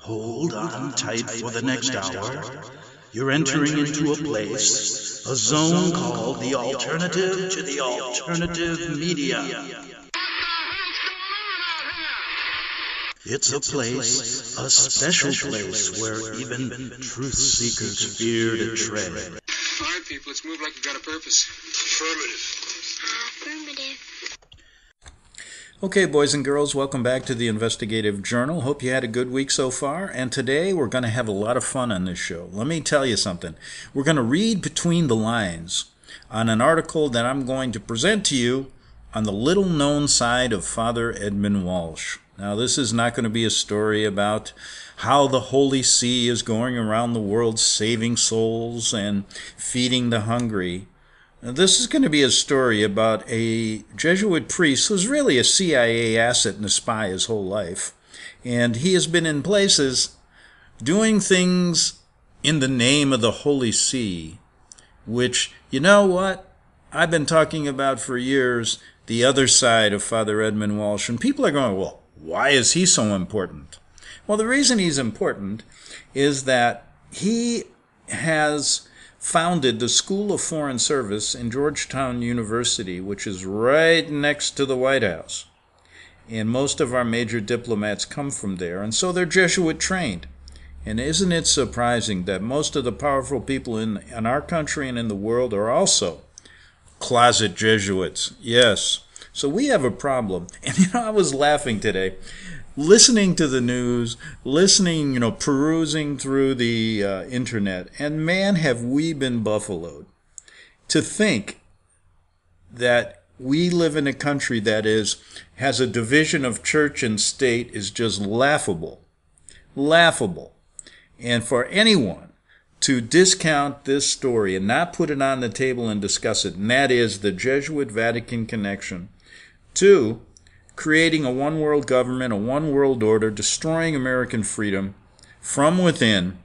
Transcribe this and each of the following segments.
Hold on tight for the next hour. You're entering into a place, a zone called the alternative to the alternative media. It's a place, a special place where even truth seekers fear to tread. All right, people, let's move like we've got a purpose. Affirmative. Okay, boys and girls, welcome back to the Investigative Journal. Hope you had a good week so far, and today we're going to have a lot of fun on this show. Let me tell you something. We're going to read between the lines on an article that I'm going to present to you on the little-known side of Father Edmund Walsh. Now, this is not going to be a story about how the Holy See is going around the world saving souls and feeding the hungry. This is going to be a story about a Jesuit priest who's really a CIA asset and a spy his whole life. And he has been in places doing things in the name of the Holy See, which, you know what, I've been talking about for years, the other side of Father Edmund Walsh. And people are going, well, why is he so important? Well, the reason he's important is that he has founded the School of Foreign Service in Georgetown University, which is right next to the White House. And most of our major diplomats come from there, and so they're Jesuit trained. And isn't it surprising that most of the powerful people in our country and in the world are also closet Jesuits? Yes. So we have a problem. And I was laughing today, listening to the news, perusing through the internet, and man, have we been buffaloed. To think that we live in a country that has a division of church and state is just laughable. Laughable. And for anyone to discount this story and not put it on the table and discuss it, and that is the Jesuit-Vatican connection to creating a one-world government, a one-world order, destroying American freedom from within,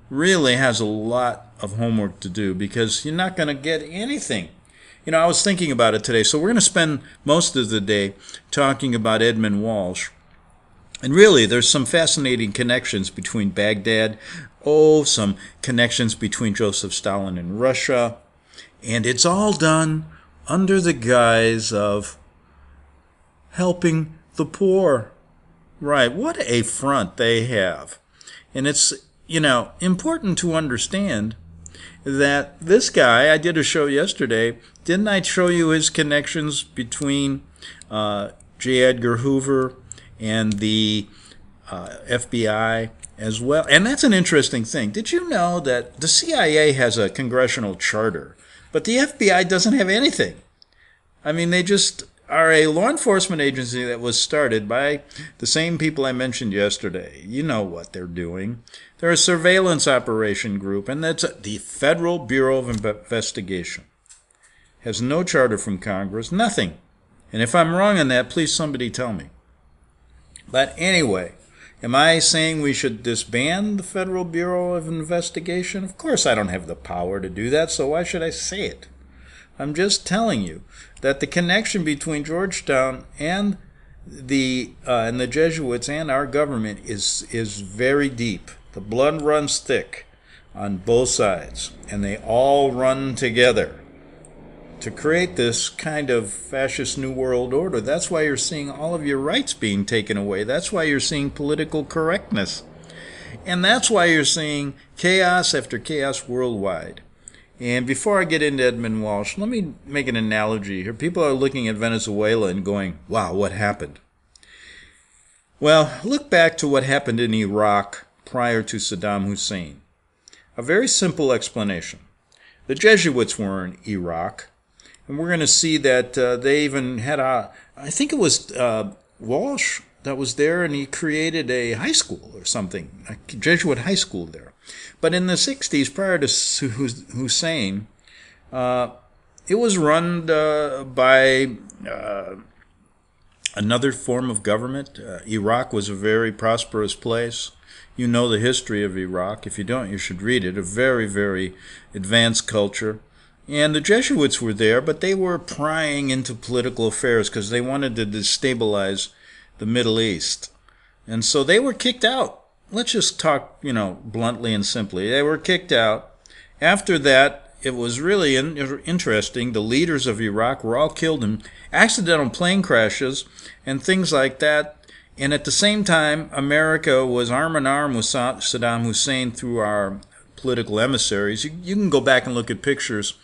really has a lot of homework to do, because you're not going to get anything. I was thinking about it today, so we're going to spend most of the day talking about Edmund Walsh. And really, there's some fascinating connections between Baghdad, some connections between Joseph Stalin and Russia, and it's all done under the guise of helping the poor. Right, what a front they have. And it's, important to understand that this guy, I did a show yesterday, didn't I show you his connections between J. Edgar Hoover and the FBI as well? And that's an interesting thing. Did you know that the CIA has a congressional charter, but the FBI doesn't have anything? I mean, they just are a law enforcement agency that was started by the same people I mentioned yesterday. You know what they're doing. They're a surveillance operation group, and that's the Federal Bureau of Investigation. Has no charter from Congress, nothing. And if I'm wrong on that, please somebody tell me. But anyway, am I saying we should disband the Federal Bureau of Investigation? Of course I don't have the power to do that, so why should I say it? I'm just telling you that the connection between Georgetown and the Jesuits and our government is very deep. The blood runs thick on both sides, and they all run together to create this kind of fascist New World Order. That's why you're seeing all of your rights being taken away. That's why you're seeing political correctness. And that's why you're seeing chaos after chaos worldwide. And before I get into Edmund Walsh, let me make an analogy here. People are looking at Venezuela and going, wow, what happened? Well, look back to what happened in Iraq prior to Saddam Hussein. A very simple explanation. The Jesuits were in Iraq, and we're going to see that they even had I think it was Walsh that was there, and he created a high school or something, a Jesuit high school there. But in the 60s, prior to Hussein, it was run by another form of government. Iraq was a very prosperous place. You know the history of Iraq. If you don't, you should read it. A very, very advanced culture. And the Jesuits were there, but they were prying into political affairs because they wanted to destabilize the Middle East. And so they were kicked out. let's just talk, bluntly and simply. They were kicked out. After that, it was really interesting. The leaders of Iraq were all killed in accidental plane crashes and things like that. And at the same time, America was arm in arm with Saddam Hussein through our political emissaries. You can go back and look at pictures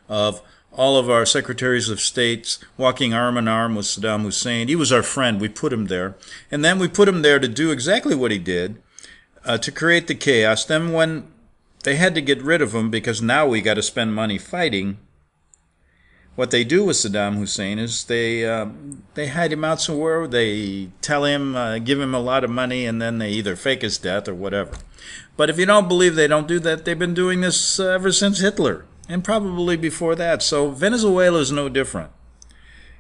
of all of our secretaries of states walking arm in arm with Saddam Hussein. He was our friend. We put him there. And then we put him there to do exactly what he did, to create the chaos. Then when they had to get rid of him because now we got to spend money fighting, what they do with Saddam Hussein is they hide him out somewhere. They tell him, give him a lot of money, and then they either fake his death or whatever. But if you don't believe they don't do that, they've been doing this ever since Hitler, and probably before that. So Venezuela is no different.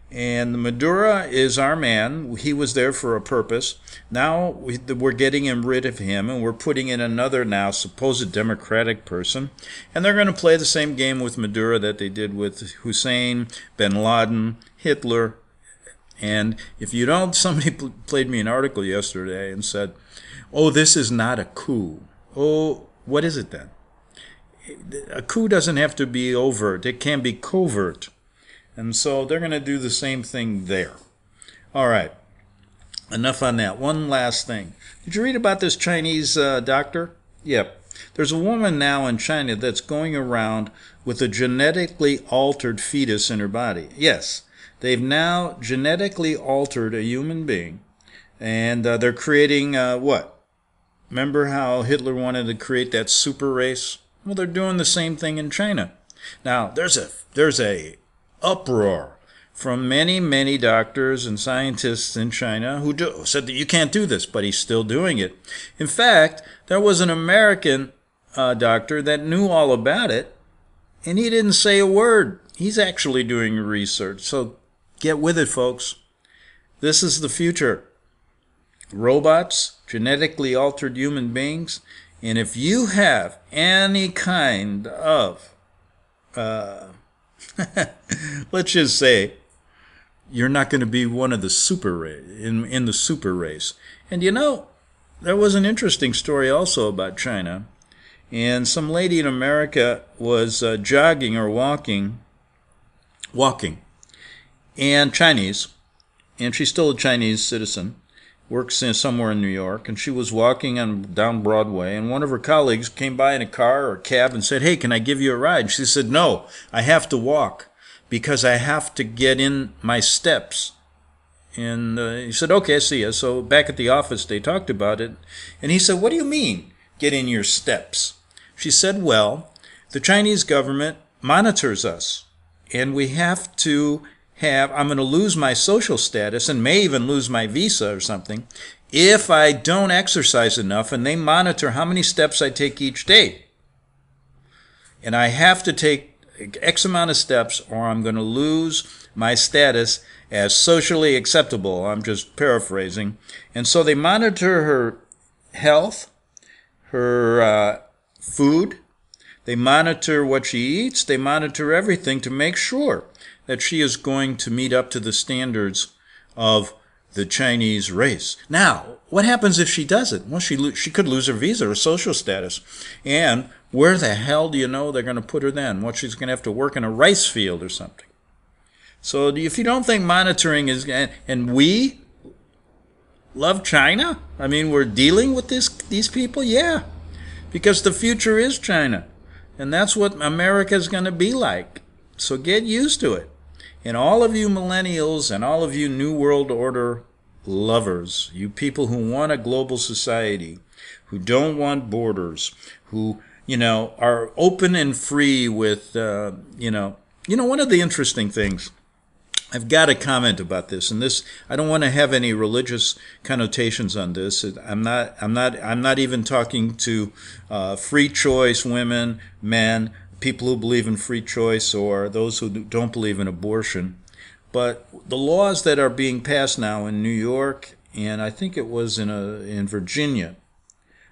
And Maduro is our man. He was there for a purpose. Now we're getting rid of him, and we're putting in another now supposed democratic person. And they're going to play the same game with Maduro that they did with Hussein, bin Laden, Hitler. And if you don't, somebody played me an article yesterday and said, oh, this is not a coup. Oh, what is it then? A coup doesn't have to be overt. It can be covert. And so they're going to do the same thing there. All right. Enough on that. One last thing. Did you read about this Chinese doctor? Yep. There's a woman now in China that's going around with a genetically altered fetus in her body. Yes. They've now genetically altered a human being. And they're creating what? Remember how Hitler wanted to create that super race? Well, they're doing the same thing in China. Now, there's a uproar from many doctors and scientists in China who said that you can't do this, but he's still doing it. In fact, there was an American doctor that knew all about it, and he didn't say a word. He's actually doing research. So get with it, folks. This is the future. Robots, genetically altered human beings, and if you have any kind of let's just say you're not going to be one of the super race, in the super race. And there was an interesting story also about China. And some lady in America was jogging or walking, and Chinese, and she's still a Chinese citizen, works somewhere in New York, and she was walking down Broadway, and one of her colleagues came by in a car or a cab and said, hey, can I give you a ride? She said, no, I have to walk because I have to get in my steps. And he said, okay, I see you. So back at the office, they talked about it, and he said, what do you mean, get in your steps? She said, well, the Chinese government monitors us, and we have to I'm going to lose my social status and may even lose my visa or something if I don't exercise enough, and they monitor how many steps I take each day. And I have to take X amount of steps or I'm going to lose my status as socially acceptable. I'm just paraphrasing. And so they monitor her health, her food, they monitor what she eats, they monitor everything to make sure that she is going to meet up to the standards of the Chinese race. Now, what happens if she doesn't? Well, she could lose her visa or social status. And where the hell do you know they're going to put her then? Well, she's going to have to work in a rice field or something. So if you don't think monitoring is... And we love China? I mean, we're dealing with these people? Yeah, because the future is China. And that's what America's going to be like. So get used to it. And all of you millennials and all of you New World Order lovers, you people who want a global society, who don't want borders, who, are open and free with, one of the interesting things, I've got to comment about this, and this, I don't want to have any religious connotations on this. I'm not even talking to free choice women, men, people who believe in free choice or those who don't believe in abortion. But the laws that are being passed now in New York, and I think it was in Virginia,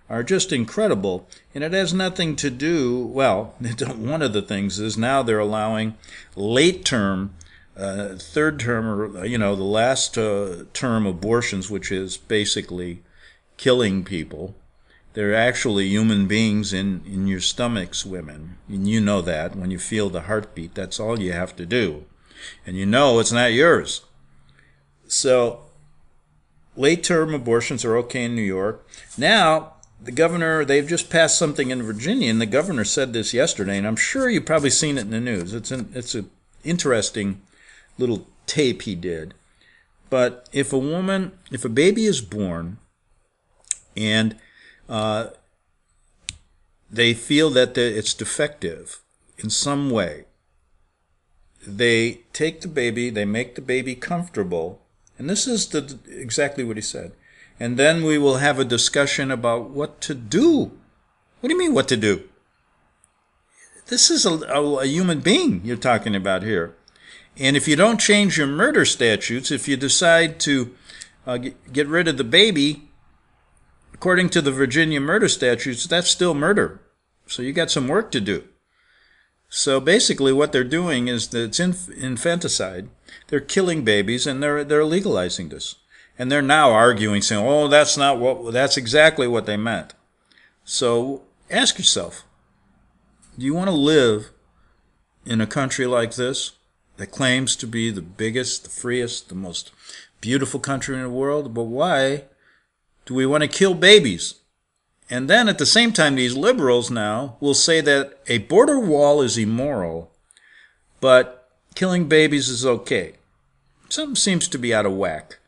are just incredible. And it has nothing to do, well, one of the things is now they're allowing late term, third term, or, the last term abortions, which is basically killing people. They're actually human beings in your stomachs, women. And you know that. When you feel the heartbeat, that's all you have to do. And you know it's not yours. So, late-term abortions are okay in New York. Now, the governor, they've just passed something in Virginia, and the governor said this yesterday, and I'm sure you've probably seen it in the news. It's an interesting little tape he did. But if a baby is born, and they feel that it's defective in some way, they take the baby, they make the baby comfortable, and this is exactly what he said. And then we will have a discussion about what to do. What do you mean, what to do? This is a human being you're talking about here. And if you don't change your murder statutes, if you decide to get rid of the baby, according to the Virginia murder statutes, that's still murder. So you got some work to do. So basically what they're doing is that it's infanticide. They're killing babies, and they're legalizing this. And they're now arguing, saying, oh, that's exactly what they meant. So ask yourself, do you want to live in a country like this that claims to be the biggest, the freest, the most beautiful country in the world? But why do we want to kill babies? And then at the same time, these liberals now will say that a border wall is immoral, but killing babies is okay. Something seems to be out of whack.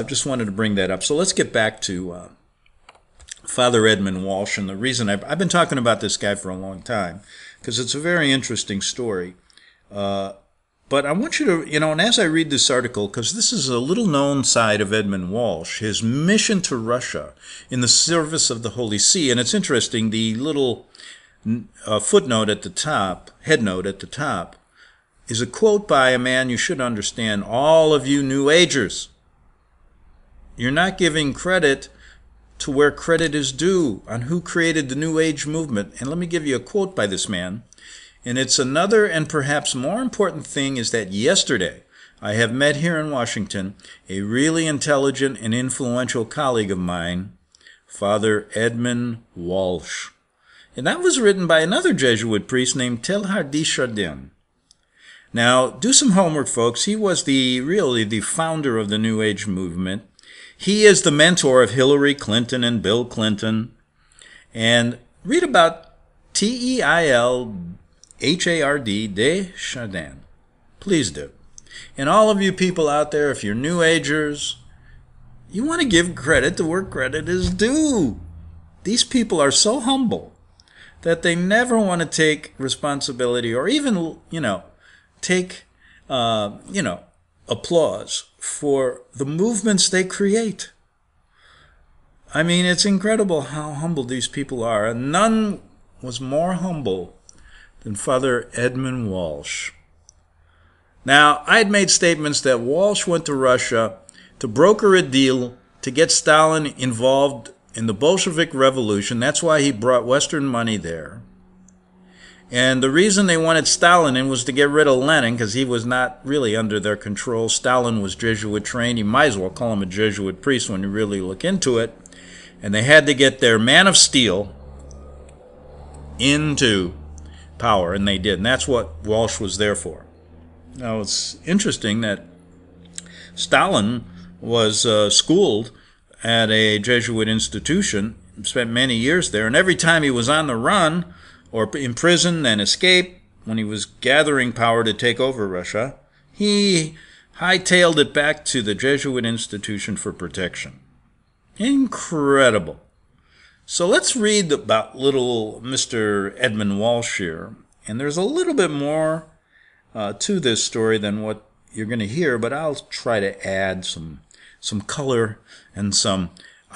Just wanted to bring that up. So let's get back to Father Edmund Walsh. And the reason I've been talking about this guy for a long time, because it's a very interesting story. But I want you to, and as I read this article, because this is a little known side of Edmund Walsh, his mission to Russia in the service of the Holy See. And it's interesting, the little footnote at the top, headnote at the top, is a quote by a man you should understand. All of you New Agers, you're not giving credit to where credit is due on who created the New Age movement. And let me give you a quote by this man. And it's another and perhaps more important thing is that yesterday I have met here in Washington a really intelligent and influential colleague of mine, Father Edmund Walsh. And that was written by another Jesuit priest named Teilhard de Chardin. Now, do some homework, folks. He was really the founder of the New Age movement. He is the mentor of Hillary Clinton and Bill Clinton. And read about Teilhard de Chardin. Please do. And all of you people out there, if you're New Agers, you want to give credit to where credit is due. These people are so humble that they never want to take responsibility or even, take, applause for the movements they create. I mean, it's incredible how humble these people are. And none was more humble than Father Edmund Walsh. Now, I had made statements that Walsh went to Russia to broker a deal to get Stalin involved in the Bolshevik Revolution. That's why he brought Western money there. And the reason they wanted Stalin in was to get rid of Lenin, because he was not really under their control. Stalin was Jesuit trained. You might as well call him a Jesuit priest when you really look into it. And they had to get their man of steel into power, and they did. And that's what Walsh was there for. Now, it's interesting that Stalin was schooled at a Jesuit institution, spent many years there, and every time he was on the run or in prison and escaped, when he was gathering power to take over Russia, he hightailed it back to the Jesuit institution for protection. Incredible. So let's read about little Mr. Edmund Walsh here. And there's a little bit more to this story than what you're going to hear, but I'll try to add some color and some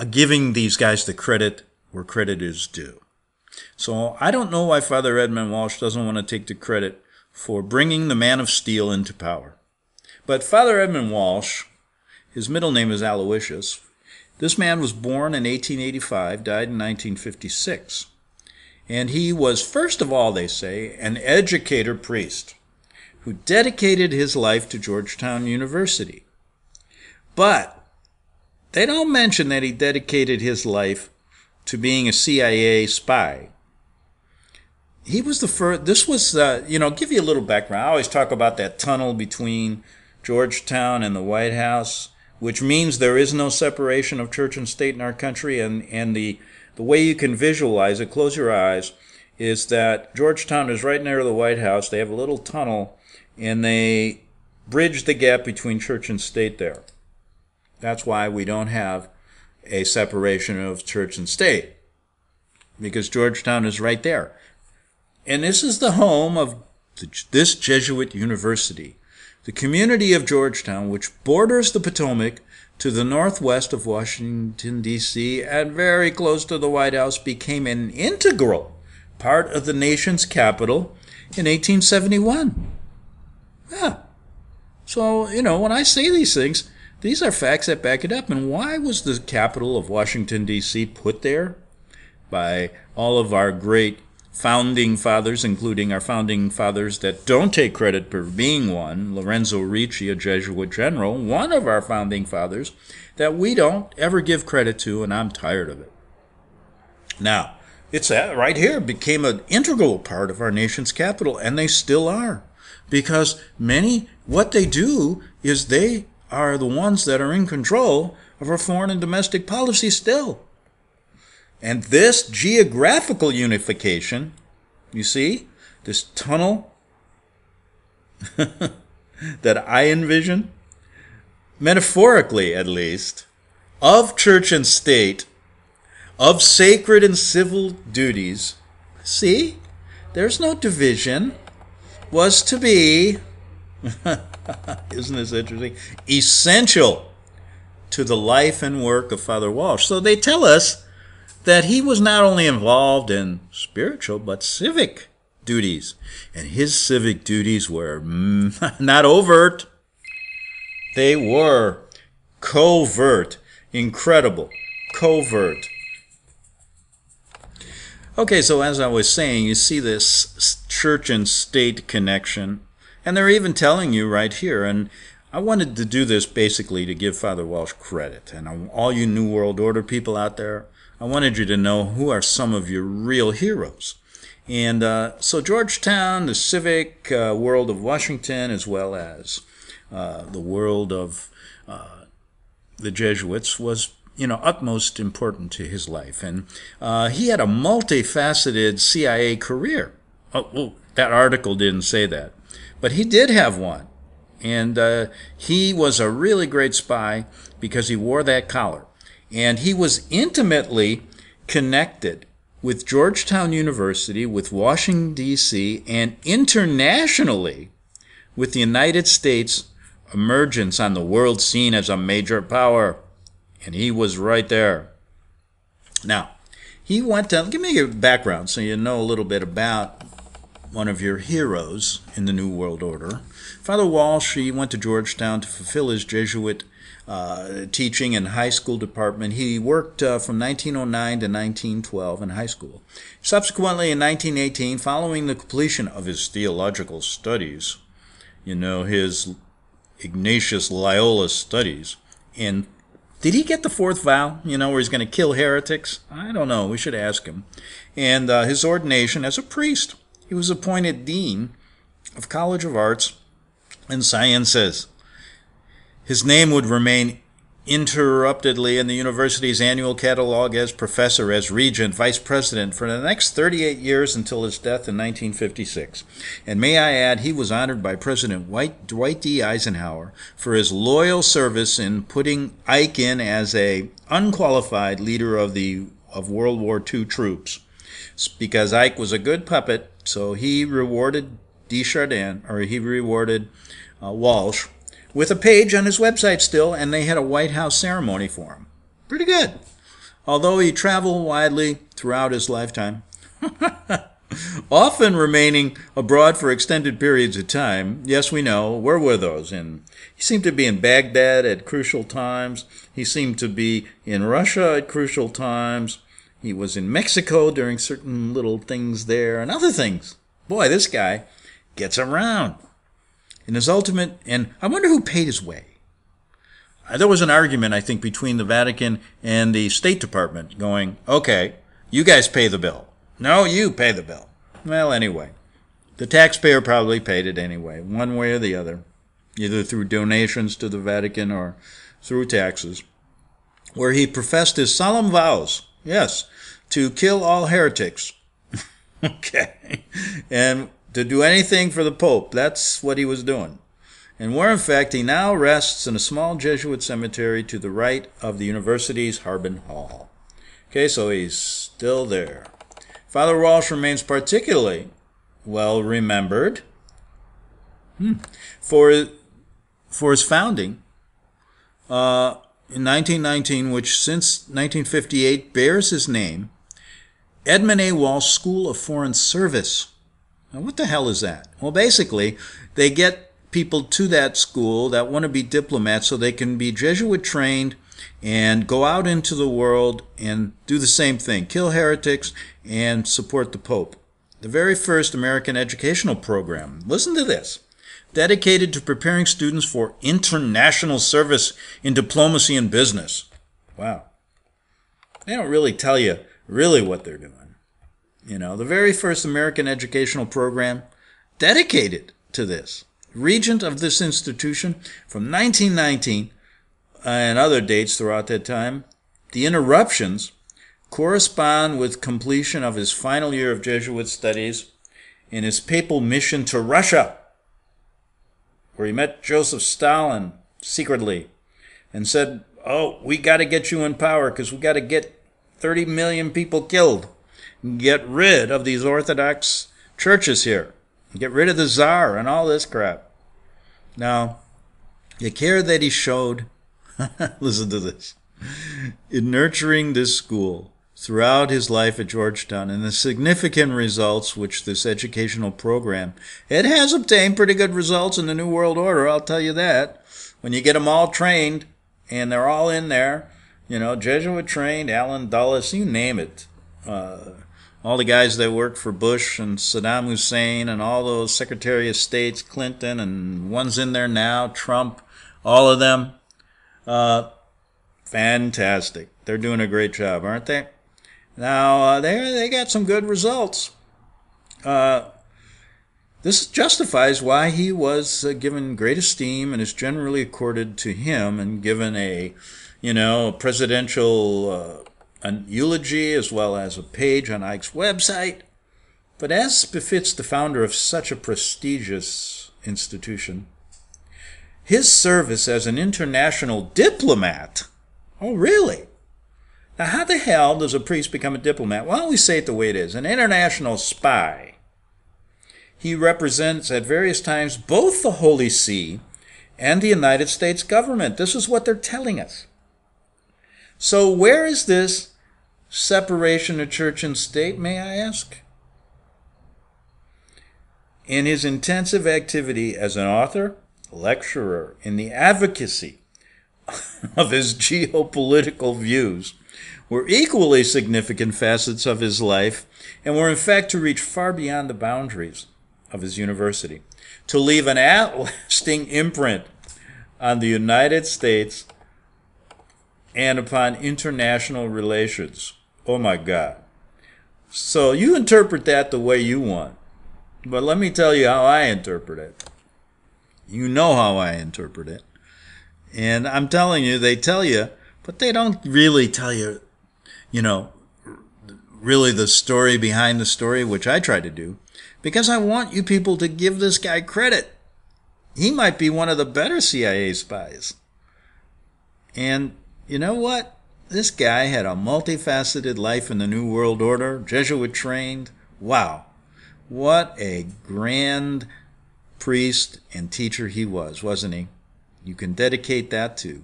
giving these guys the credit where credit is due. So I don't know why Father Edmund Walsh doesn't want to take the credit for bringing the man of steel into power. But Father Edmund Walsh, his middle name is Aloysius. This man was born in 1885, died in 1956. And he was, first of all, they say, an educator priest who dedicated his life to Georgetown University. But they don't mention that he dedicated his life to being a CIA spy. He was the first. This was, give you a little background. I always talk about that tunnel between Georgetown and the White House, which means there is no separation of church and state in our country. And the way you can visualize it, close your eyes, is that Georgetown is right near the White House. They have a little tunnel, and they bridge the gap between church and state there. That's why we don't have a separation of church and state, because Georgetown is right there. And this is the home of this Jesuit university. The community of Georgetown, which borders the Potomac to the northwest of Washington, D.C., and very close to the White House, became an integral part of the nation's capital in 1871. Yeah. So, when I say these things, these are facts that back it up. And why was the capital of Washington, D.C. put there by all of our great founding fathers, including our founding fathers that don't take credit for being one? Lorenzo Ricci, a Jesuit general, one of our founding fathers that we don't ever give credit to, and I'm tired of it. Now, it's that right here became an integral part of our nation's capital, and they still are, because what they do is they are the ones that are in control of our foreign and domestic policy still. And this geographical unification, you see, this tunnel that I envision, metaphorically at least, of church and state, of sacred and civil duties, see, there's no division, was to be, isn't this interesting, essential to the life and work of Father Walsh. So they tell us that he was not only involved in spiritual but civic duties. And his civic duties were not overt. They were covert. Incredible. Covert. Okay, so as I was saying, you see this church and state connection. And they're even telling you right here, and I wanted to do this basically to give Father Walsh credit. And all you New World Order people out there, I wanted you to know who are some of your real heroes. And so Georgetown, the civic world of Washington, as well as the world of the Jesuits, was utmost important to his life. And he had a multifaceted CIA career. Oh, that article didn't say that. But he did have one. And he was a really great spy because he wore that collar. And he was intimately connected with Georgetown University, with Washington, D.C., and internationally with the United States' emergence on the world scene as a major power. And he was right there. Now, he went to, give me your background so you know a little bit about one of your heroes in the New World Order. Father Walsh, he went to Georgetown to fulfill his Jesuit teaching in high school department. He worked from 1909 to 1912 in high school. Subsequently, in 1918, following the completion of his theological studies, his Ignatius Loyola studies, and did he get the fourth vow, where he's going to kill heretics? I don't know. We should ask him. And his ordination as a priest. He was appointed Dean of College of Arts and Sciences. His name would remain interruptedly in the university's annual catalog as professor, as regent, vice president for the next 38 years until his death in 1956. And may I add, he was honored by President Dwight D. Eisenhower for his loyal service in putting Ike in as a unqualified leader of World War II troops. Because Ike was a good puppet, so he rewarded Walsh with a page on his website still, and they had a White House ceremony for him. Pretty good. Although he traveled widely throughout his lifetime, often remaining abroad for extended periods of time. Yes, we know. Where were those? And he seemed to be in Baghdad at crucial times. He seemed to be in Russia at crucial times. He was in Mexico during certain little things there and other things. Boy, this guy gets around. In his ultimate, and I wonder who paid his way. there was an argument, I think, between the Vatican and the State Department going, okay, you guys pay the bill. No, you pay the bill. Well, anyway, the taxpayer probably paid it anyway, one way or the other, either through donations to the Vatican or through taxes, where he professed his solemn vows, yes, to kill all heretics. Okay. And to do anything for the Pope. That's what he was doing. And where, in fact, he now rests in a small Jesuit cemetery to the right of the university's Harbin Hall. Okay, so he's still there. Father Walsh remains particularly well remembered for his founding in 1919, which since 1958 bears his name, Edmund A. Walsh School of Foreign Service. Now, what the hell is that? Well, basically, they get people to that school that want to be diplomats so they can be Jesuit trained and go out into the world and do the same thing, kill heretics and support the Pope. The very first American educational program, listen to this, dedicated to preparing students for international service in diplomacy and business. Wow. They don't really tell you really what they're doing. You know, the very first American educational program dedicated to this. Regent of this institution from 1919 and other dates throughout that time. The interruptions correspond with completion of his final year of Jesuit studies in his papal mission to Russia, where he met Joseph Stalin secretly and said, oh, we got to get you in power because we got to get 30 million people killed and get rid of these Orthodox churches here, and get rid of the Tsar and all this crap. Now, the care that he showed, listen to this, in nurturing this school throughout his life at Georgetown and the significant results which this educational program, it has obtained pretty good results in the New World Order, I'll tell you that. When you get them all trained and they're all in there, you know, Jesuit trained, Allen Dulles, you name it. All the guys that worked for Bush and Saddam Hussein and all those Secretary of States, Clinton, and one's in there now, Trump, all of them. Fantastic. They're doing a great job, aren't they? Now, they got some good results. This justifies why he was given great esteem and is generally accorded to him and given a, presidential an eulogy as well as a page on Ike's website. But as befits the founder of such a prestigious institution, his service as an international diplomat. Oh, really? Now, how the hell does a priest become a diplomat? Why don't we say it the way it is? An international spy. He represents at various times both the Holy See and the United States government. This is what they're telling us. So where is this separation of church and state, may I ask? In his intensive activity as an author, lecturer, in the advocacy of his geopolitical views were equally significant facets of his life and were in fact to reach far beyond the boundaries of his university, to leave an lasting imprint on the United States and upon international relations. Oh my God. So you interpret that the way you want. But let me tell you how I interpret it. You know how I interpret it. And I'm telling you, they tell you, but they don't really tell you, really the story behind the story, which I try to do, because I want you people to give this guy credit. He might be one of the better CIA spies. And you know what? This guy had a multifaceted life in the New World Order, Jesuit trained. Wow. What a grand priest and teacher he was, wasn't he? You can dedicate that to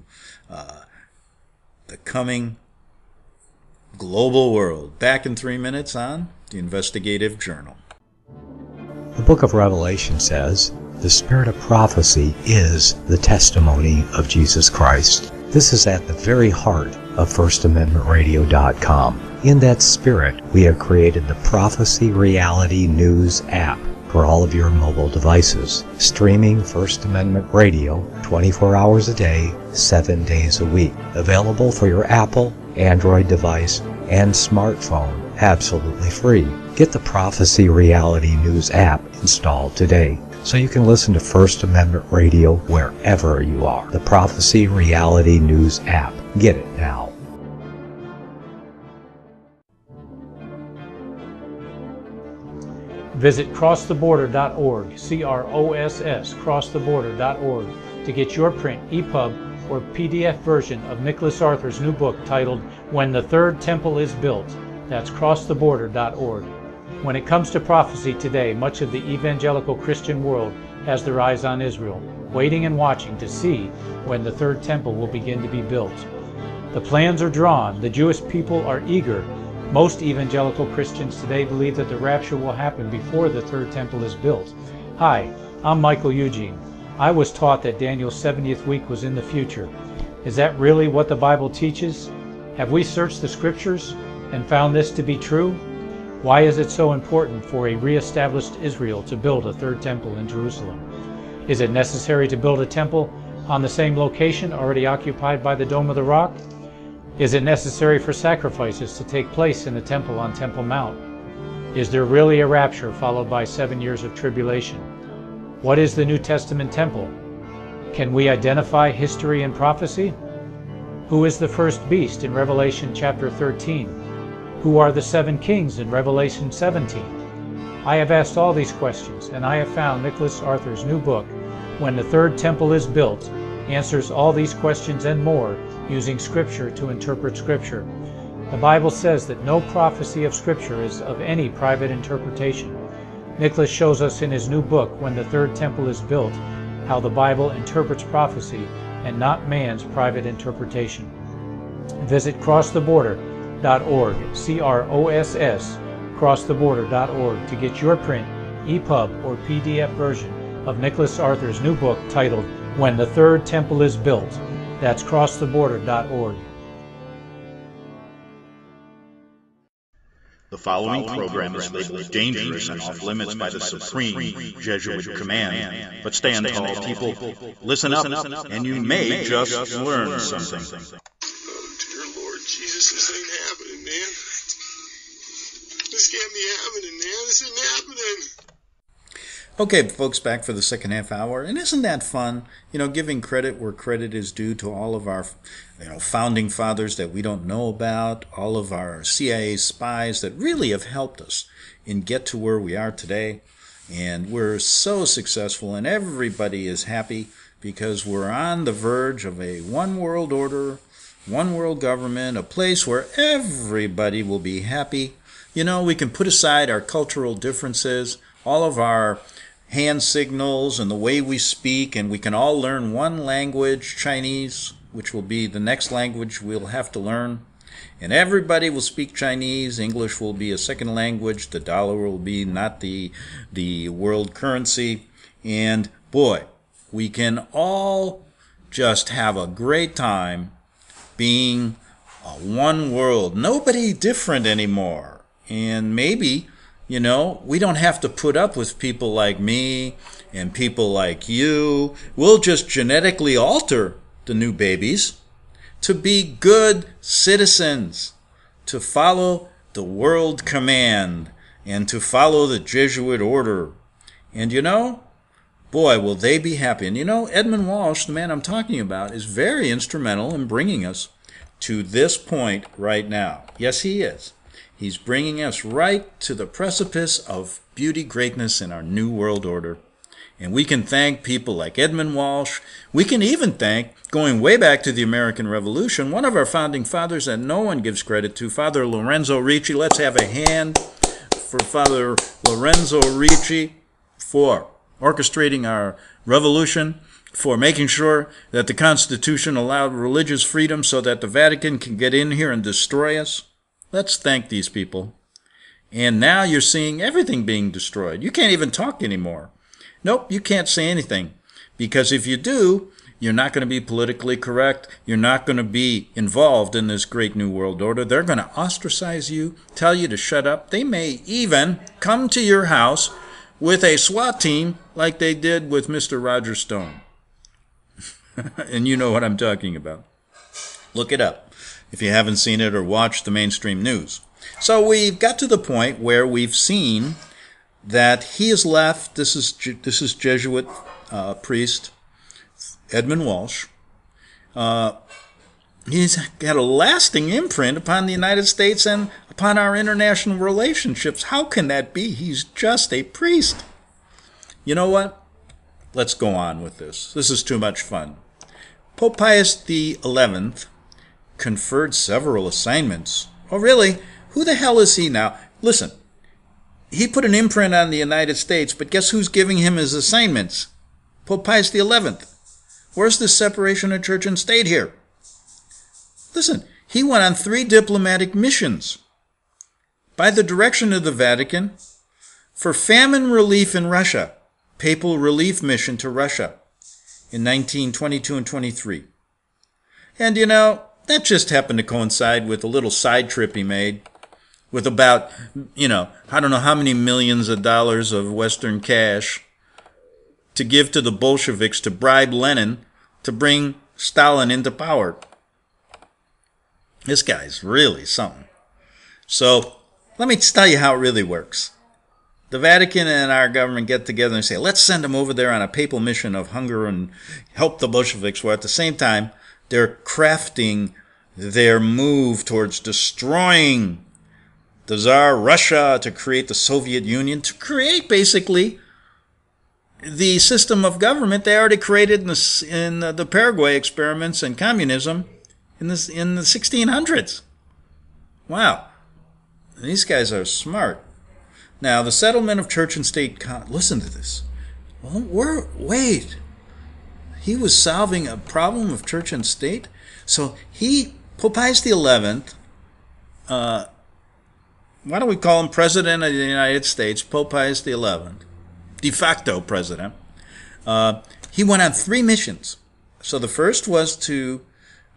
the coming global world. Back in 3 minutes on the Investigative Journal. The book of Revelation says, the spirit of prophecy is the testimony of Jesus Christ. This is at the very heart of FirstAmendmentRadio.com. In that spirit, we have created the Prophecy Reality News app. for all of your mobile devices. Streaming First Amendment Radio 24 hours a day, 7 days a week. Available for your Apple, Android device, and smartphone, absolutely free. Get the Prophecy Reality News app installed today so you can listen to First Amendment Radio wherever you are. The Prophecy Reality News app. Get it now. Visit crosstheborder.org, C-R-O-S-S, crosstheborder.org, to get your print, EPUB, or PDF version of Nicholas Arthur's new book titled When the Third Temple is Built. That's crosstheborder.org. When it comes to prophecy today, much of the evangelical Christian world has their eyes on Israel, waiting and watching to see when the third temple will begin to be built. The plans are drawn. The Jewish people are eager. Most evangelical Christians today believe that the rapture will happen before the third temple is built. Hi, I'm Michael Eugene. I was taught that Daniel's 70th week was in the future. Is that really what the Bible teaches? Have we searched the scriptures and found this to be true? Why is it so important for a re-established Israel to build a third temple in Jerusalem? Is it necessary to build a temple on the same location already occupied by the Dome of the Rock? Is it necessary for sacrifices to take place in the temple on Temple Mount? Is there really a rapture followed by 7 years of tribulation? What is the New Testament temple? Can we identify history and prophecy? Who is the first beast in Revelation chapter 13? Who are the 7 kings in Revelation 17? I have asked all these questions, and I have found Nicholas Arthur's new book, When the Third Temple is Built, answers all these questions and more using Scripture to interpret Scripture. The Bible says that no prophecy of Scripture is of any private interpretation. Nicholas shows us in his new book, When the Third Temple is Built, how the Bible interprets prophecy and not man's private interpretation. Visit crosstheborder.org, C-R-O-S-S, crosstheborder.org, to get your print, EPUB, or PDF version of Nicholas Arthur's new book titled When the Third Temple is Built. That's crosstheborder.org. The following program is labeled dangerous and off limits by the supreme Jesuit command. But stand tall, people. Listen up, and you may just learn something. Oh, dear Lord Jesus, this ain't happening, man. This can't be happening, man. This isn't happening. Okay, folks, back for the second half hour. And isn't that fun? You know, giving credit where credit is due to all of our, founding fathers that we don't know about, all of our CIA spies that really have helped us and get to where we are today. And we're so successful, and everybody is happy because we're on the verge of a one world order, one world government, a place where everybody will be happy. You know, we can put aside our cultural differences, all of our hand signals and the way we speak, and we can all learn one language, Chinese, which will be the next language we'll have to learn. And everybody will speak Chinese. English will be a second language. The dollar will be not the world currency. And boy, we can all just have a great time being a one world. Nobody different anymore. And maybe, we don't have to put up with people like me and people like you. We'll just genetically alter the new babies to be good citizens, to follow the world command and to follow the Jesuit order. And boy, will they be happy. And Edmund Walsh, the man I'm talking about, is very instrumental in bringing us to this point right now. Yes, he is. He's bringing us right to the precipice of beauty, greatness in our new world order. And we can thank people like Edmund Walsh. We can even thank, going way back to the American Revolution, one of our founding fathers that no one gives credit to, Father Lorenzo Ricci. Let's have a hand for Father Lorenzo Ricci for orchestrating our revolution, for making sure that the Constitution allowed religious freedom so that the Vatican can get in here and destroy us. Let's thank these people. And now you're seeing everything being destroyed. You can't even talk anymore. Nope, you can't say anything. Because if you do, you're not going to be politically correct. You're not going to be involved in this great new world order. They're going to ostracize you, tell you to shut up. They may even come to your house with a SWAT team like they did with Mr. Roger Stone. And you know what I'm talking about. Look it up if you haven't seen it or watched the mainstream news. So we've got to the point where we've seen that he has left. This is Jesuit priest Edmund Walsh. He's got a lasting imprint upon the United States and upon our international relationships. How can that be? He's just a priest. You know what? Let's go on with this. This is too much fun. Pope Pius XI conferred several assignments. Oh, really? Who the hell is he now? Listen, he put an imprint on the United States, but guess who's giving him his assignments? Pope Pius XI. Where's the separation of church and state here? Listen, he went on 3 diplomatic missions by the direction of the Vatican for famine relief in Russia, papal relief mission to Russia in 1922 and 23. And you know, that just happened to coincide with a little side trip he made with about, I don't know how many millions of dollars of Western cash to give to the Bolsheviks to bribe Lenin to bring Stalin into power. This guy's really something. So let me tell you how it really works. The Vatican and our government get together and say, let's send them over there on a papal mission of hunger and help the Bolsheviks, while at the same time they're crafting their move towards destroying the Tsar Russia, to create the Soviet Union, to create basically the system of government they already created in the Paraguay experiments and communism in the 1600s. Wow. These guys are smart. Now, the settlement of church and state, listen to this. Wait. He was solving a problem of church and state? So Pope Pius XI, why don't we call him President of the United States, Pope Pius XI, de facto president. He went on 3 missions. So the first was to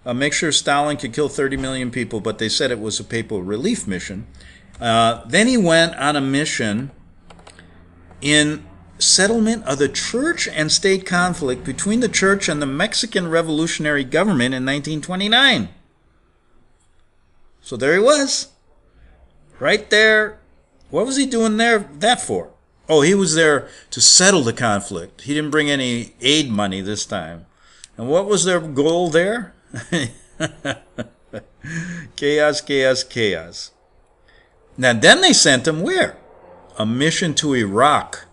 make sure Stalin could kill 30 million people, but they said it was a papal relief mission. Then he went on a mission in settlement of the church and state conflict between the church and the Mexican revolutionary government in 1929. So there he was, right there. What was he doing that for? Oh, he was there to settle the conflict. He didn't bring any aid money this time. And what was their goal there? Chaos, chaos, chaos. Now, then they sent him where? A mission to Iraq.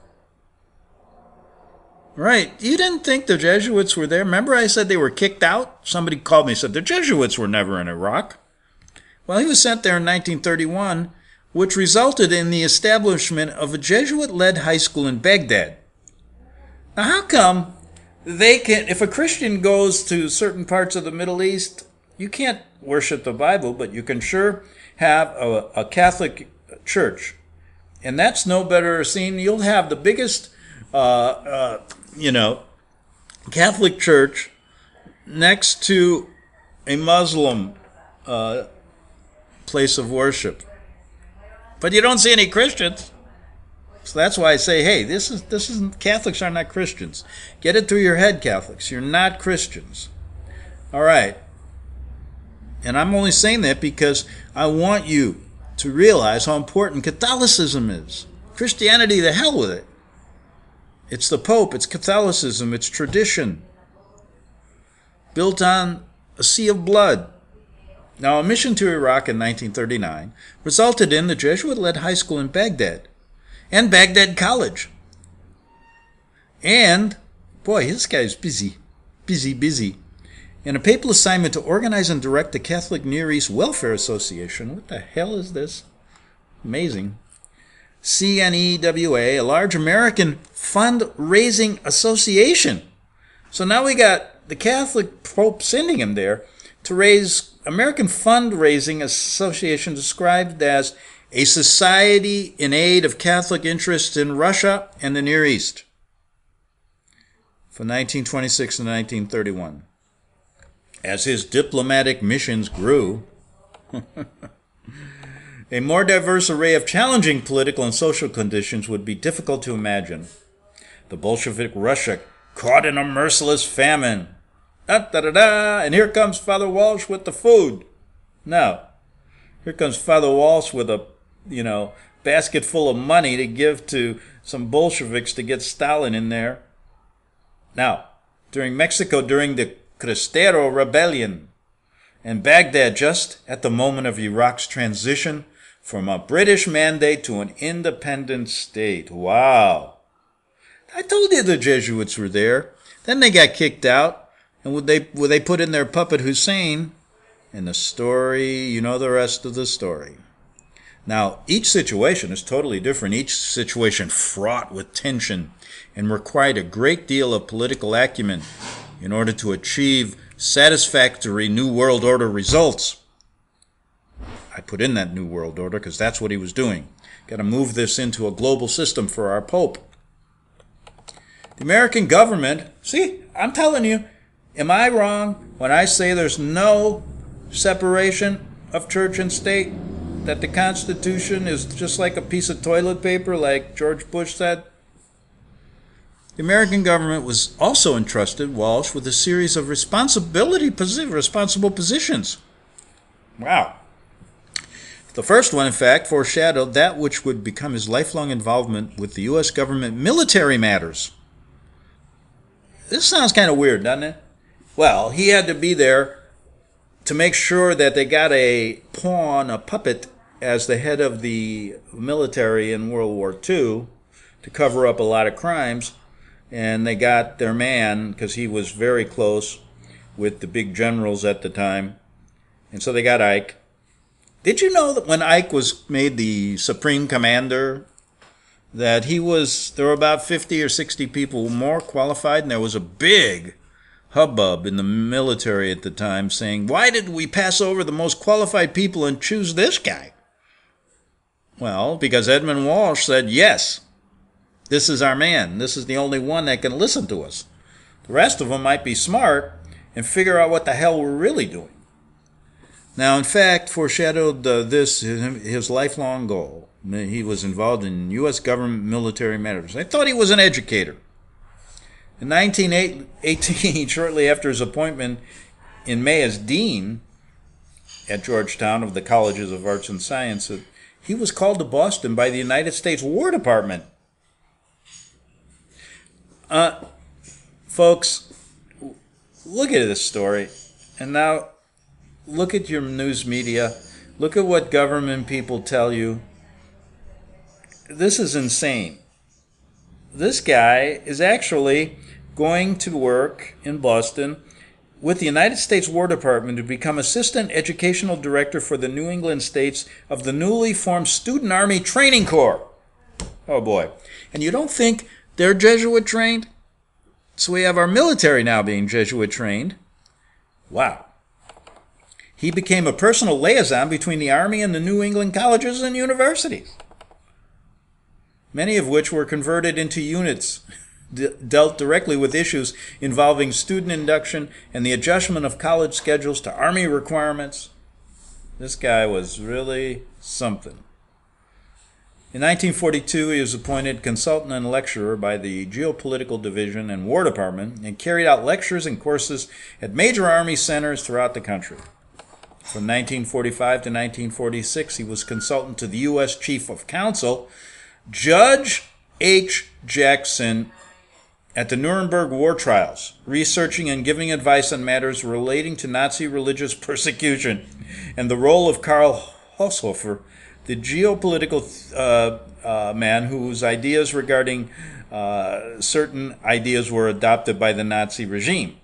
Right. You didn't think the Jesuits were there? Remember I said they were kicked out? Somebody called me and said the Jesuits were never in Iraq. Well, he was sent there in 1931, which resulted in the establishment of a Jesuit-led high school in Baghdad. Now, how come if a Christian goes to certain parts of the Middle East, you can't worship the Bible, but you can sure have a Catholic church. And that's no better seen. You'll have the biggest, Catholic church next to a Muslim place of worship. But you don't see any Christians. So that's why I say, hey, this isn't Catholics are not Christians. Get it through your head, Catholics. You're not Christians. All right. And I'm only saying that because I want you to realize how important Catholicism is. Christianity, the hell with it. It's the Pope, it's Catholicism, it's tradition. Built on a sea of blood. Now, a mission to Iraq in 1939 resulted in the Jesuit-led high school in Baghdad and Baghdad College. And, boy, this guy's busy. And a papal assignment to organize and direct the Catholic Near East Welfare Association. What the hell is this? Amazing. CNEWA, a large American fundraising association. So now we got the Catholic Pope sending him there to raise American Fundraising Association, described as a society in aid of Catholic interests in Russia and the Near East from 1926 to 1931. As his diplomatic missions grew, A more diverse array of challenging political and social conditions would be difficult to imagine. The Bolshevik Russia caught in a merciless famine. Da-da-da-da, and here comes Father Walsh with the food. No. Here comes Father Walsh with a, basket full of money to give to some Bolsheviks to get Stalin in there. Now, during the Cristero Rebellion, and Baghdad just at the moment of Iraq's transition from a British mandate to an independent state. Wow. I told you the Jesuits were there. Then they got kicked out, and would they put in their puppet Hussein, and the story, the rest of the story. Now, each situation is totally different. Each situation fraught with tension and required a great deal of political acumen in order to achieve satisfactory New World Order results. I put in that New World Order because that's what he was doing. Got to move this into a global system for our Pope. The American government, see, I'm telling you, am I wrong when I say there's no separation of church and state? That the Constitution is just like a piece of toilet paper, like George Bush said? The American government was also entrusted, Walsh, with a series of responsible positions. Wow. The first one, in fact, foreshadowed that which would become his lifelong involvement with the U.S. government military matters. This sounds kind of weird, doesn't it? Well, he had to be there to make sure that they got a puppet, as the head of the military in World War II to cover up a lot of crimes. And they got their man, because he was very close with the big generals at the time. And so they got Ike. Did you know that when Ike was made the Supreme Commander, that there were about 50 or 60 people more qualified, and there was a big hubbub in the military at the time saying, why did we pass over the most qualified people and choose this guy? Well, because Edmund Walsh said, yes, this is our man. This is the only one that can listen to us. The rest of them might be smart and figure out what the hell we're really doing. Now, in fact, foreshadowed his lifelong goal. He was involved in U.S. government military matters. I thought he was an educator. In 1918, shortly after his appointment in May as dean at Georgetown of the Colleges of Arts and Science, he was called to Boston by the United States War Department. Folks, look at this story. And now, look at your news media. Look at what government people tell you. This is insane. This guy is actually going to work in Boston with the United States War Department to become Assistant Educational Director for the New England states of the newly formed Student Army Training Corps. Oh boy. And you don't think they're Jesuit trained? So we have our military now being Jesuit trained. Wow. He became a personal liaison between the Army and the New England colleges and universities, many of which were converted into units dealt directly with issues involving student induction and the adjustment of college schedules to Army requirements. This guy was really something. In 1942, he was appointed consultant and lecturer by the Geopolitical Division and War Department and carried out lectures and courses at major Army centers throughout the country. From 1945 to 1946, he was consultant to the U.S. Chief of Counsel, Judge H. Jackson, at the Nuremberg war trials, researching and giving advice on matters relating to Nazi religious persecution, and the role of Karl Haushofer, the geopolitical man whose ideas regarding certain ideas were adopted by the Nazi regime.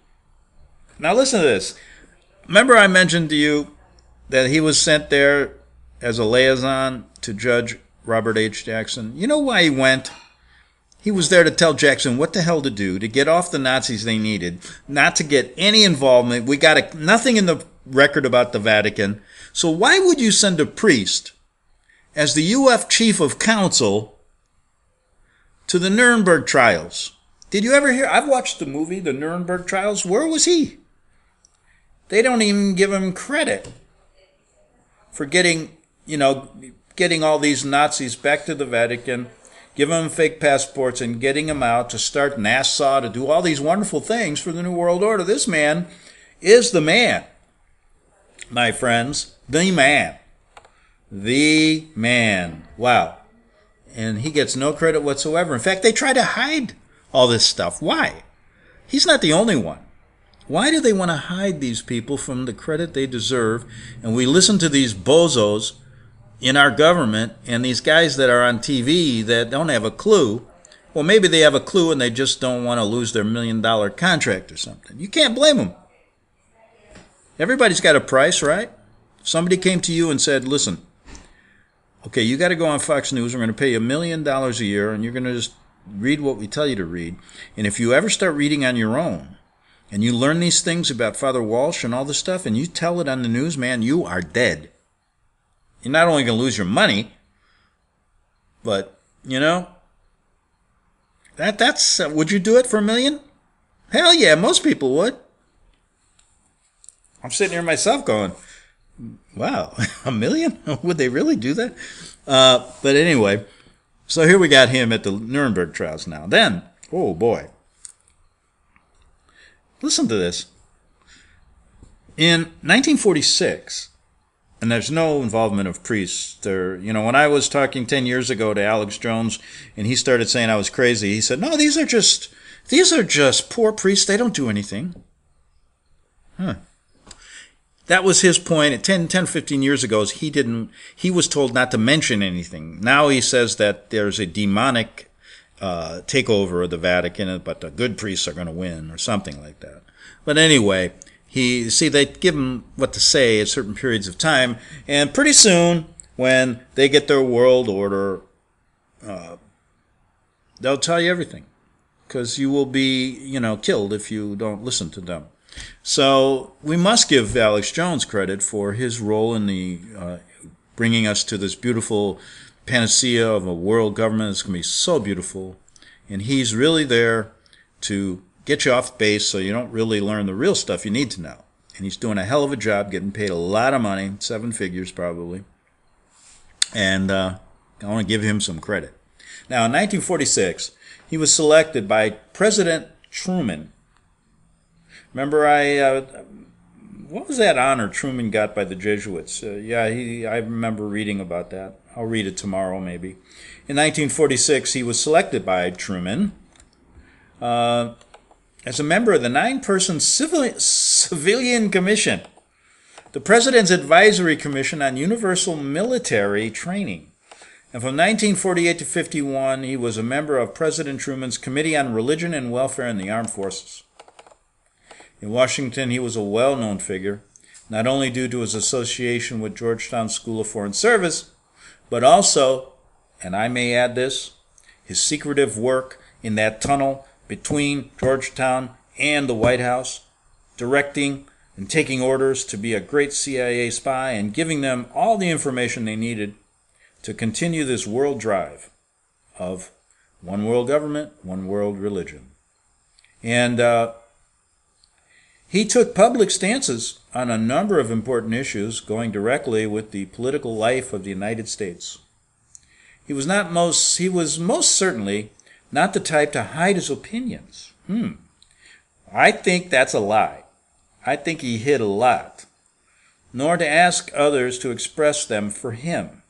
Now listen to this. Remember I mentioned to you that he was sent there as a liaison to Judge Robert H. Jackson? You know why he went? He was there to tell Jackson what the hell to do, to get off the Nazis they needed, not to get any involvement. We got nothing in the record about the Vatican. So why would you send a priest as the UF Chief of Counsel to the Nuremberg trials? Did you ever hear? I've watched the movie, The Nuremberg Trials. Where was he? They don't even give him credit for getting getting all these Nazis back to the Vatican, giving them fake passports and getting them out to start NASA, to do all these wonderful things for the New World Order. This man is the man, my friends, the man. The man. Wow. And he gets no credit whatsoever. In fact, they try to hide all this stuff. Why? He's not the only one. Why do they want to hide these people from the credit they deserve? And we listen to these bozos in our government and these guys that are on TV that don't have a clue. Well, maybe they have a clue and they just don't want to lose their $1 million contract or something. You can't blame them. Everybody's got a price, right? Somebody came to you and said, listen, okay, you got to go on Fox News. We're going to pay you $1 million a year, and you're going to just read what we tell you to read. And if you ever start reading on your own, and you learn these things about Father Walsh and all this stuff, and you tell it on the news, man, you are dead. You're not only going to lose your money, but, that's would you do it for $1 million? Hell yeah, most people would. I'm sitting here myself going, wow, $1 million? Would they really do that? But anyway, so here we got him at the Nuremberg trials now. Then, oh boy. Listen to this. In 1946, and there's no involvement of priests there. When I was talking 10 years ago to Alex Jones, and he started saying I was crazy, he said, no, these are just poor priests. They don't do anything. That was his point 10, 15 years ago. He was told not to mention anything. Now he says that there's a demonic takeover of the Vatican, but the good priests are going to win or something like that. But anyway, they give him what to say at certain periods of time, and pretty soon, when they get their world order, they'll tell you everything, because you will be, killed if you don't listen to them. So we must give Alex Jones credit for his role in the bringing us to this beautiful panacea of a world government that's going to be so beautiful. And he's really there to get you off base so you don't really learn the real stuff you need to know. And he's doing a hell of a job, getting paid a lot of money, 7 figures probably. And I want to give him some credit. Now, in 1946, he was selected by President Truman. Remember, what was that honor Truman got by the Jesuits? I remember reading about that. I'll read it tomorrow, maybe. In 1946, he was selected by Truman as a member of the 9-person Civilian Commission, the President's Advisory Commission on Universal Military Training. And from 1948 to 51, he was a member of President Truman's Committee on Religion and Welfare in the Armed Forces. In Washington, he was a well-known figure, not only due to his association with Georgetown School of Foreign Service, but also, and I may add this, his secretive work in that tunnel between Georgetown and the White House, directing and taking orders to be a great CIA spy and giving them all the information they needed to continue this world drive of one world government, one world religion. And he took public stances on a number of important issues going directly with the political life of the United States. He was most certainly not the type to hide his opinions. I think that's a lie. I think he hid a lot, nor to ask others to express them for him.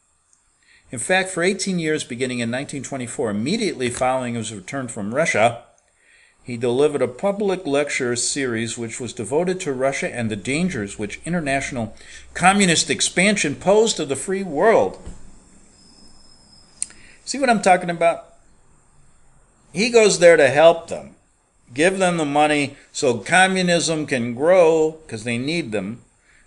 In fact, for 18 years, beginning in 1924, immediately following his return from Russia, he delivered a public lecture series which was devoted to Russia and the dangers which international communist expansion posed to the free world. See what I'm talking about? He goes there to help them, give them the money so communism can grow, because they need them,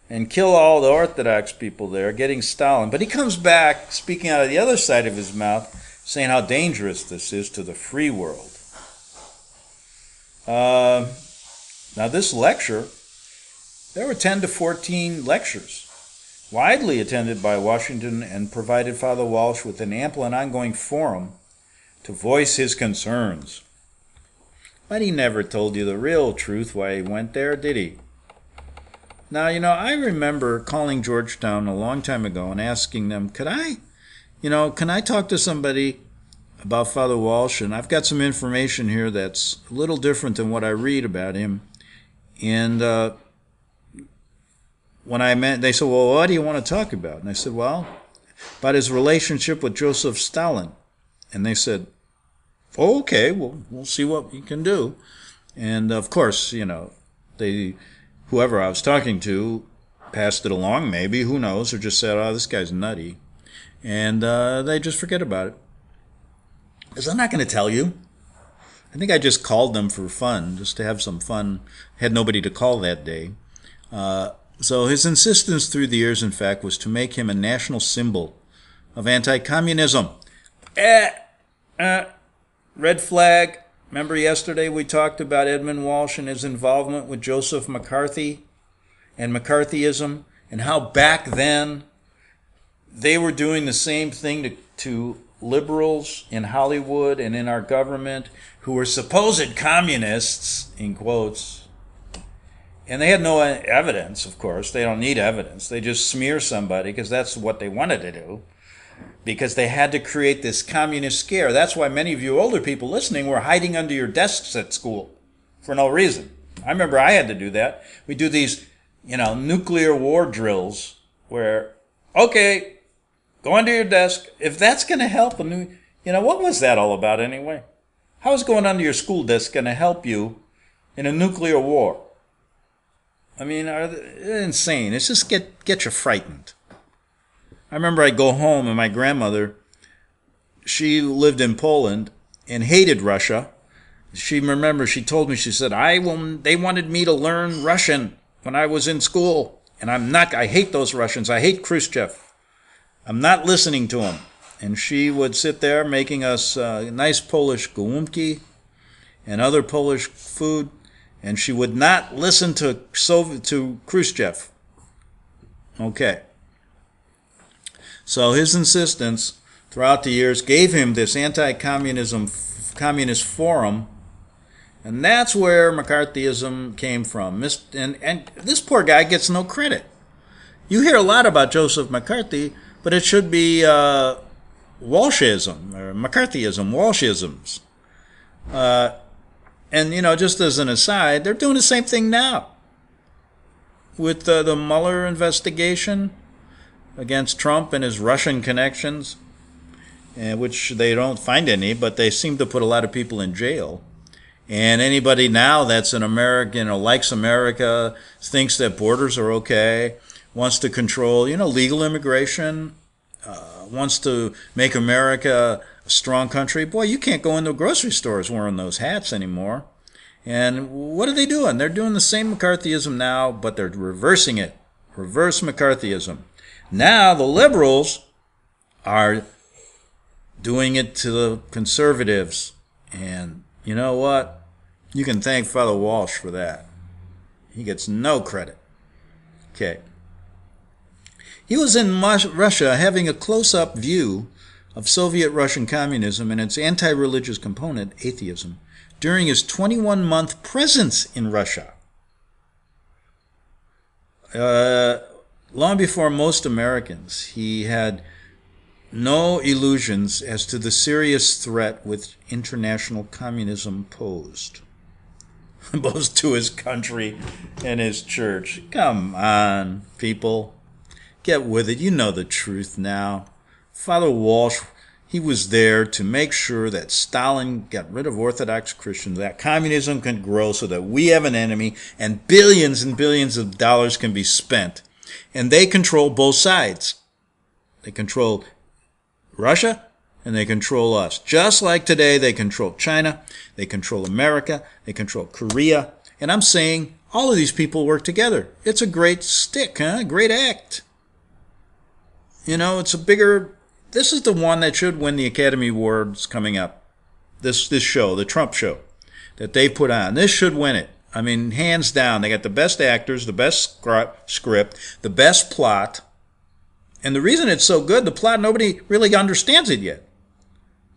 and kill all the Orthodox people there, getting Stalin. But he comes back, speaking out of the other side of his mouth, saying how dangerous this is to the free world. Now this lecture, there were 10 to 14 lectures, widely attended by Washington, and provided Father Walsh with an ample and ongoing forum to voice his concerns. But he never told you the real truth why he went there, did he? Now, I remember calling Georgetown a long time ago and asking them, can I talk to somebody about Father Walsh? And I've got some information here that's a little different than what I read about him. And they said, well, what do you want to talk about? And I said, well, about his relationship with Joseph Stalin. And they said, oh, okay, we'll see what we can do. And of course, whoever I was talking to passed it along, maybe, who knows, or just said, oh, this guy's nutty. And they just forget about it. Because I'm not going to tell you. I think I just called them for fun, just to have some fun. Had nobody to call that day. So his insistence through the years, in fact, was to make him a national symbol of anti-communism. Red flag. Remember yesterday we talked about Edmund Walsh and his involvement with Joseph McCarthy and McCarthyism, and how back then they were doing the same thing to liberals in Hollywood and in our government who were supposed communists, in quotes. And they had no evidence, of course. They don't need evidence. They just smear somebody because that's what they wanted to do, because they had to create this communist scare. That's why many of you older people listening were hiding under your desks at school for no reason. I remember I had to do that. We do these, nuclear war drills where, okay, go under your desk. If that's going to help, what was that all about anyway? How is going under your school desk going to help you in a nuclear war? I mean, they're insane. It's just get you frightened. I remember I'd go home and my grandmother, she lived in Poland and hated Russia. She told me, she said, they wanted me to learn Russian when I was in school. And I hate those Russians. I hate Khrushchev. I'm not listening to him. And she would sit there making us nice Polish gołąbki and other Polish food. And she would not listen to Khrushchev. Okay. So his insistence throughout the years gave him this communist forum, and that's where McCarthyism came from. And this poor guy gets no credit. You hear a lot about Joseph McCarthy, but it should be Walshism, or McCarthyism, Walshisms. And, just as an aside, they're doing the same thing now with the Mueller investigation against Trump and his Russian connections, which they don't find any, but they seem to put a lot of people in jail. And anybody now that's an American or likes America, thinks that borders are okay, wants to control, legal immigration, wants to make America a strong country. Boy, you can't go into grocery stores wearing those hats anymore. And what are they doing? They're doing the same McCarthyism now, but they're reversing it. Reverse McCarthyism. Now the liberals are doing it to the conservatives. And you know what? You can thank Father Walsh for that. He gets no credit. Okay. He was in Russia having a close-up view of Soviet Russian communism and its anti-religious component, atheism, during his 21-month presence in Russia. Long before most Americans, he had no illusions as to the serious threat which international communism posed, both to his country and his church. Come on, people. Get with it. You know the truth now. Father Walsh, he was there to make sure that Stalin got rid of Orthodox Christians, that communism can grow so that we have an enemy and billions of dollars can be spent. And they control both sides. They control Russia and they control us. Just like today they control China, they control America, they control Korea. And I'm saying all of these people work together. It's a great stick, huh? Great act. It's a bigger... This is the one that should win the Academy Awards coming up. This show, the Trump show, that they put on. This should win it. I mean, hands down. They got the best actors, the best script, the best plot. And the reason it's so good, the plot, nobody really understands it yet.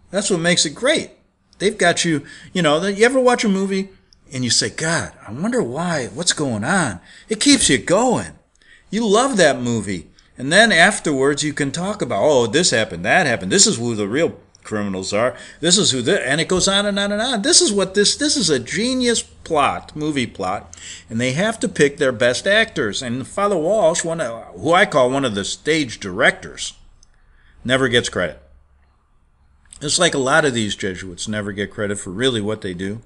That's what makes it great. They've got you, you ever watch a movie and you say, God, I wonder why, what's going on? It keeps you going. You love that movie. And then afterwards you can talk about, oh, this happened, that happened. This is who the real criminals are. This is who, and it goes on and on and on. This is a genius plot, movie plot. And they have to pick their best actors. And Father Walsh, who I call one of the stage directors, never gets credit. It's like a lot of these Jesuits never get credit for really what they do.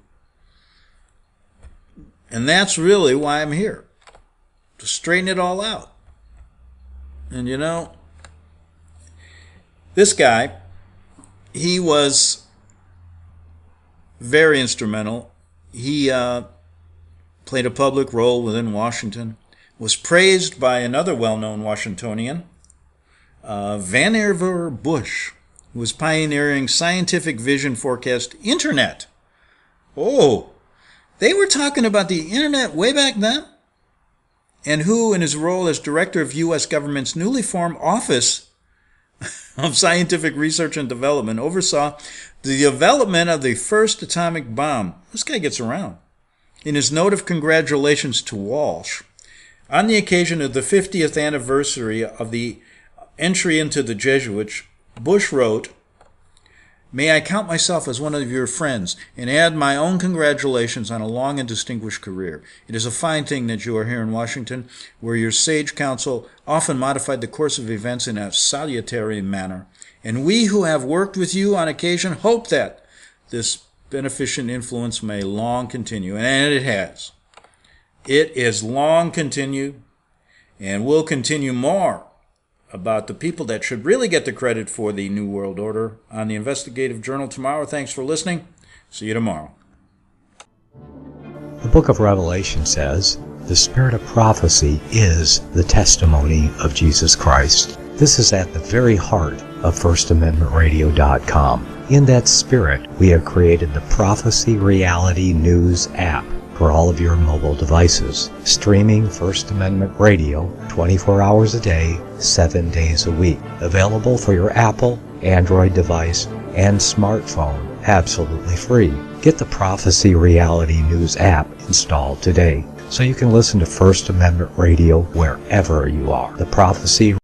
And that's really why I'm here, to straighten it all out. And you know, this guy, he was very instrumental. He played a public role within Washington, was praised by another well-known Washingtonian, Vannevar Bush, who was pioneering scientific vision forecast internet. Oh, they were talking about the internet way back then? And who, in his role as director of U.S. government's newly formed Office of Scientific Research and Development, oversaw the development of the first atomic bomb. This guy gets around. In his note of congratulations to Walsh, on the occasion of the 50th anniversary of the entry into the Jesuits, Bush wrote, "May I count myself as one of your friends and add my own congratulations on a long and distinguished career. It is a fine thing that you are here in Washington, where your sage counsel often modified the course of events in a salutary manner. And we who have worked with you on occasion hope that this beneficent influence may long continue." And it has. It is long continued and will continue more about the people that should really get the credit for the New World Order on the Investigative Journal tomorrow. Thanks for listening. See you tomorrow. The book of Revelation says, "The spirit of prophecy is the testimony of Jesus Christ." This is at the very heart of FirstAmendmentRadio.com. In that spirit, we have created the Prophecy Reality News app for all of your mobile devices, streaming First Amendment Radio 24 hours a day, 7 days a week. Available for your Apple, Android device, and smartphone, absolutely free. Get the Prophecy Reality News app installed today so you can listen to First Amendment Radio wherever you are. The Prophecy.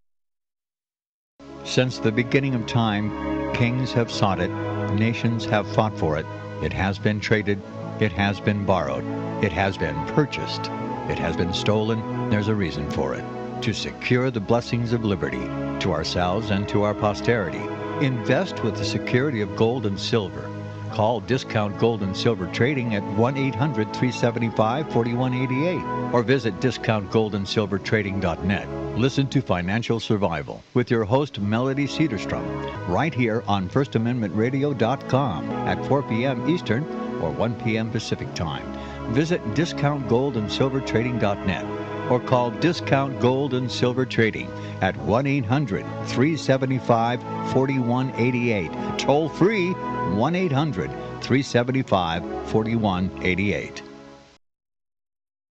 Since the beginning of time, kings have sought it, nations have fought for it. It has been traded, it has been borrowed, it has been purchased, it has been stolen. There's a reason for it. To secure the blessings of liberty to ourselves and to our posterity. Invest with the security of gold and silver. Call Discount Gold and Silver Trading at 1-800-375-4188 or visit discountgoldandsilvertrading.net. Listen to Financial Survival with your host Melody Cedarstrom right here on FirstAmendmentRadio.com at 4 p.m. Eastern or 1 p.m. Pacific Time. Visit discountgoldandsilvertrading.net or call Discount Gold and Silver Trading at 1-800-375-4188. Toll free 1-800-375-4188.